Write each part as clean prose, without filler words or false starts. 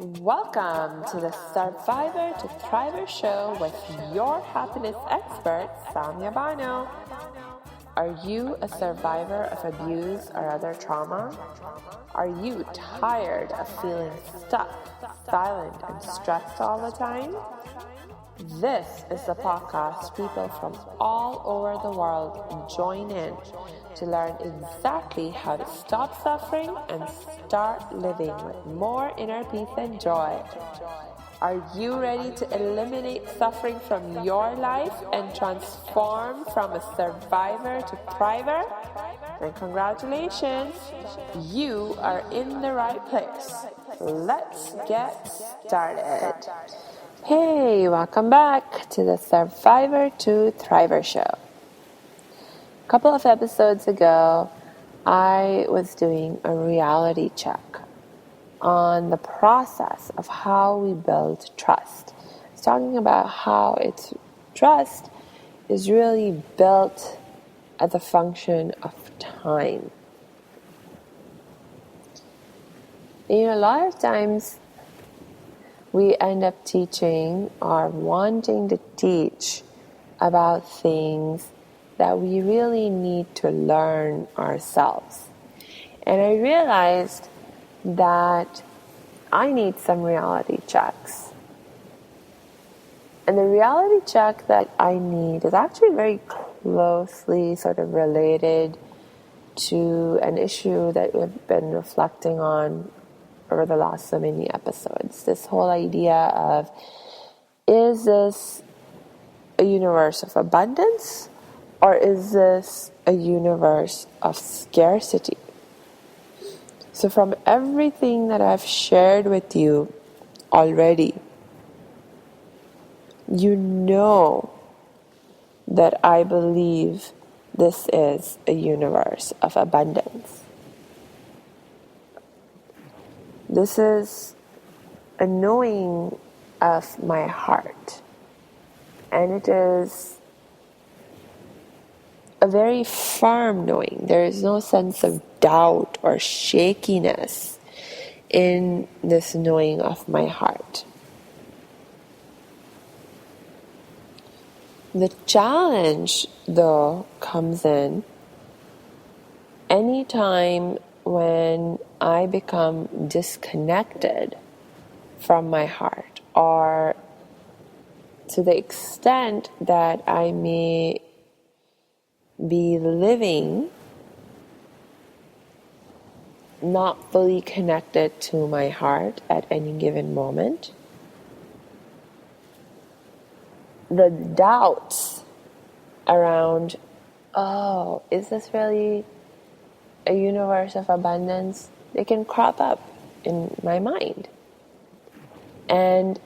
Welcome to the Survivor to Thriver show with your happiness expert, Samia Bano. Are you a survivor of abuse or other trauma? Are you tired of feeling stuck, silent, and stressed all the time? This is the podcast people from all over the world join in to learn exactly how to stop suffering and start living with more inner peace and joy. Are you ready to eliminate suffering from your life and transform from a survivor to thriver? Then congratulations, you are in the right place. Let's get started. Hey, welcome back to the Survivor to Thriver show. A couple of episodes ago, I was doing a reality check on the process of how we build trust. I was talking about how trust is really built as a function of time. A lot of times we end up teaching or wanting to teach about things that we really need to learn ourselves. And I realized that I need some reality checks. And the reality check that I need is actually very closely sort of related to an issue that we've been reflecting on over the last so many episodes. This whole idea of, is this a universe of abundance or is this a universe of scarcity? So from everything that I've shared with you already, you know that I believe this is a universe of abundance. This is a knowing of my heart, and it is a very firm knowing. There is no sense of doubt or shakiness in this knowing of my heart. The challenge, though, comes in anytime when I become disconnected from my heart, or to the extent that I may be living not fully connected to my heart at any given moment. The doubts around, is this really a universe of abundance? They can crop up in my mind. And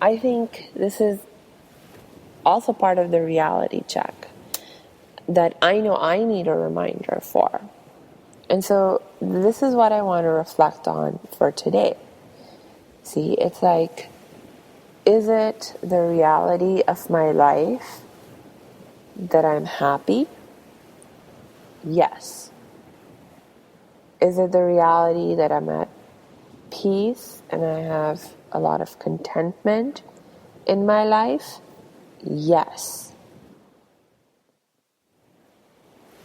I think this is also part of the reality check that I know I need a reminder for. And so this is what I want to reflect on for today. See, it's like, is it the reality of my life that I'm happy? Yes. Is it the reality that I'm at peace and I have a lot of contentment in my life? Yes.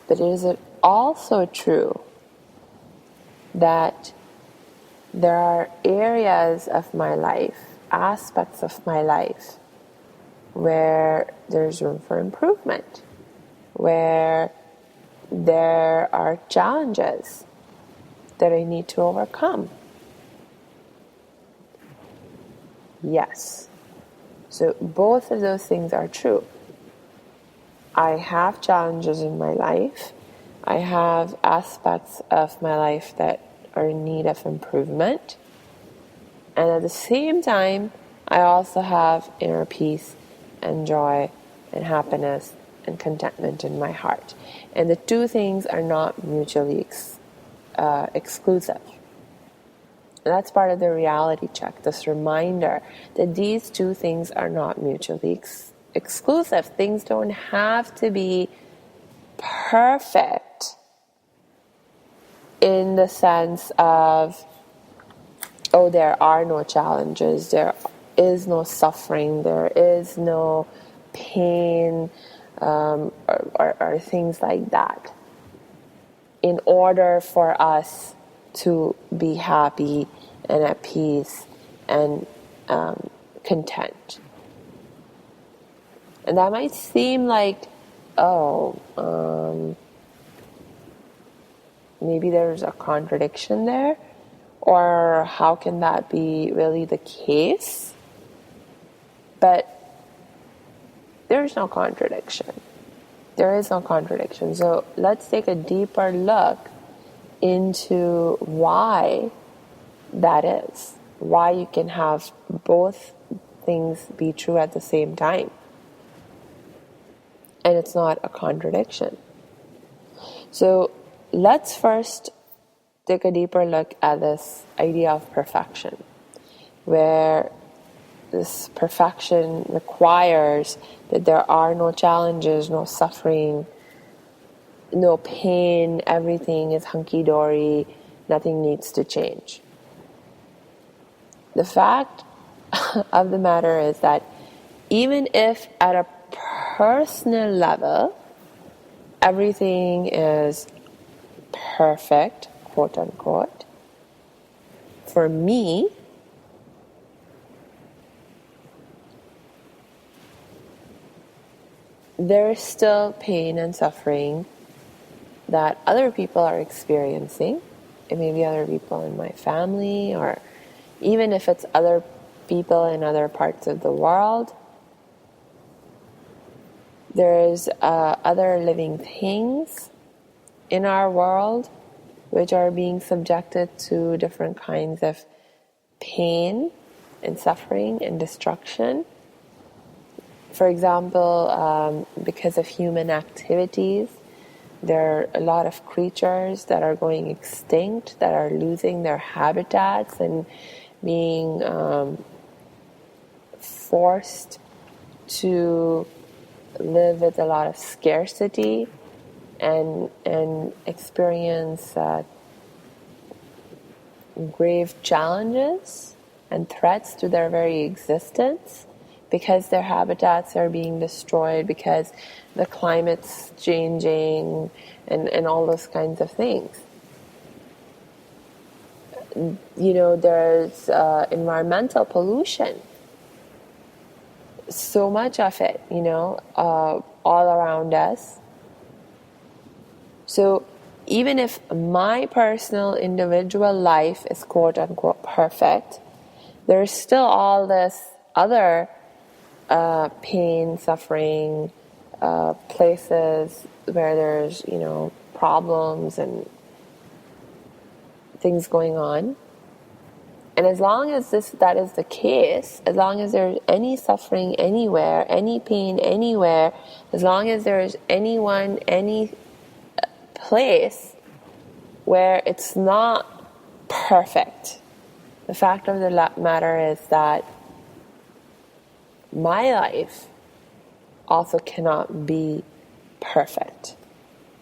But is it also true that there are areas of my life, aspects of my life, where there's room for improvement, where there are challenges that I need to overcome? Yes. So both of those things are true. I have challenges in my life. I have aspects of my life that are in need of improvement. And at the same time, I also have inner peace and joy and happiness and contentment in my heart. And the two things are not mutually exclusive. And that's part of the reality check, this reminder that these two things are not mutually exclusive. Things don't have to be perfect in the sense of, oh, there are no challenges, there is no suffering, there is no pain, or things like that, in order for us to be happy and at peace and content. And that might seem like, maybe there's a contradiction there, or how can that be really the case? But there's no contradiction. There is no contradiction. So let's take a deeper look into why that is. Why you can have both things be true at the same time. And it's not a contradiction. So let's first take a deeper look at this idea of perfection, where this perfection requires that there are no challenges, no suffering, no pain, everything is hunky-dory, nothing needs to change. The fact of the matter is that even if at a personal level everything is perfect, quote unquote, for me, there is still pain and suffering that other people are experiencing. It may be other people in my family, or even if it's other people in other parts of the world. There's other living things in our world which are being subjected to different kinds of pain and suffering and destruction. For example, because of human activities, there are a lot of creatures that are going extinct, that are losing their habitats and being forced to live with a lot of scarcity and experience grave challenges and threats to their very existence, because their habitats are being destroyed, because the climate's changing, and all those kinds of things. There's environmental pollution. So much of it, all around us. So even if my personal individual life is quote unquote perfect, there's still all this other pain, suffering, places where there's, problems and things going on. And as long as that is the case, as long as there's any suffering anywhere, any pain anywhere, as long as there's anyone, any place where it's not perfect, the fact of the matter is that my life also cannot be perfect,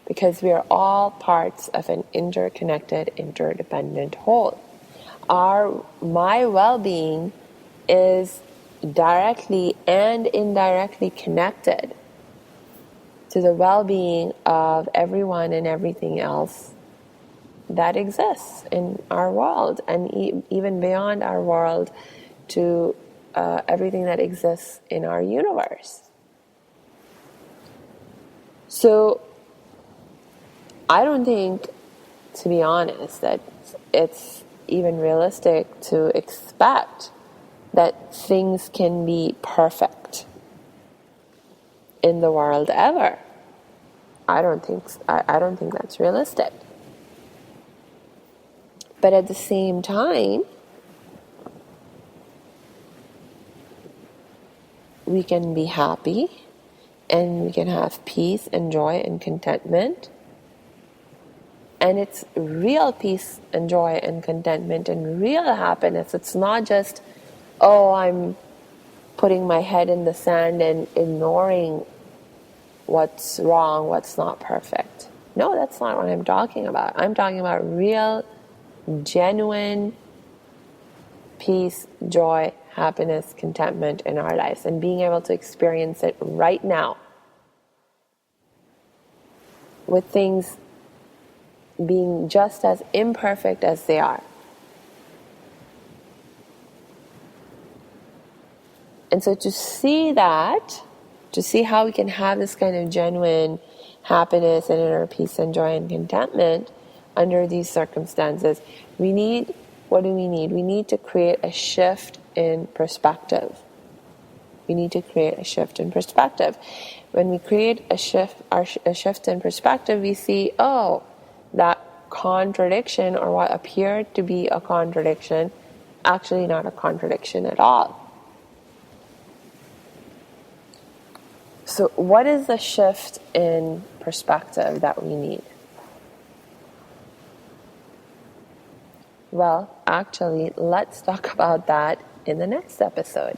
because we are all parts of an interconnected, interdependent whole. My well-being is directly and indirectly connected to the well-being of everyone and everything else that exists in our world, and even beyond our world, to everything that exists in our universe. So I don't think, to be honest, that it's even realistic to expect that things can be perfect in the world ever. I don't think that's realistic. But at the same time, we can be happy and we can have peace and joy and contentment. And it's real peace and joy and contentment and real happiness. It's not just, I'm putting my head in the sand and ignoring what's wrong, what's not perfect. No, that's not what I'm talking about. I'm talking about real, genuine peace, joy, happiness, contentment in our lives, and being able to experience it right now with things being just as imperfect as they are. And so to see that, to see how we can have this kind of genuine happiness and inner peace and joy and contentment under these circumstances, we need, what do we need? We need to create a shift in perspective. We need to create a shift in perspective. When we create a shift in perspective, we see, oh, that contradiction, or what appeared to be a contradiction, actually not a contradiction at all. So what is the shift in perspective that we need? Well, actually, let's talk about that in the next episode.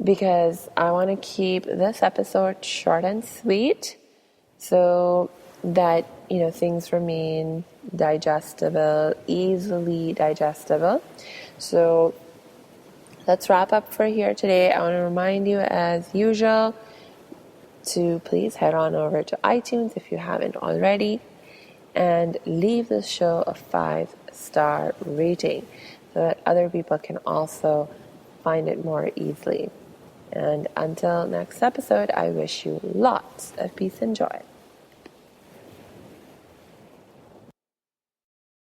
Because I want to keep this episode short and sweet so that, things remain digestible, easily digestible. So let's wrap up for here today. I want to remind you, as usual, to please head on over to iTunes if you haven't already, and leave this show a 5-star rating so that other people can also find it more easily. And until next episode, I wish you lots of peace and joy.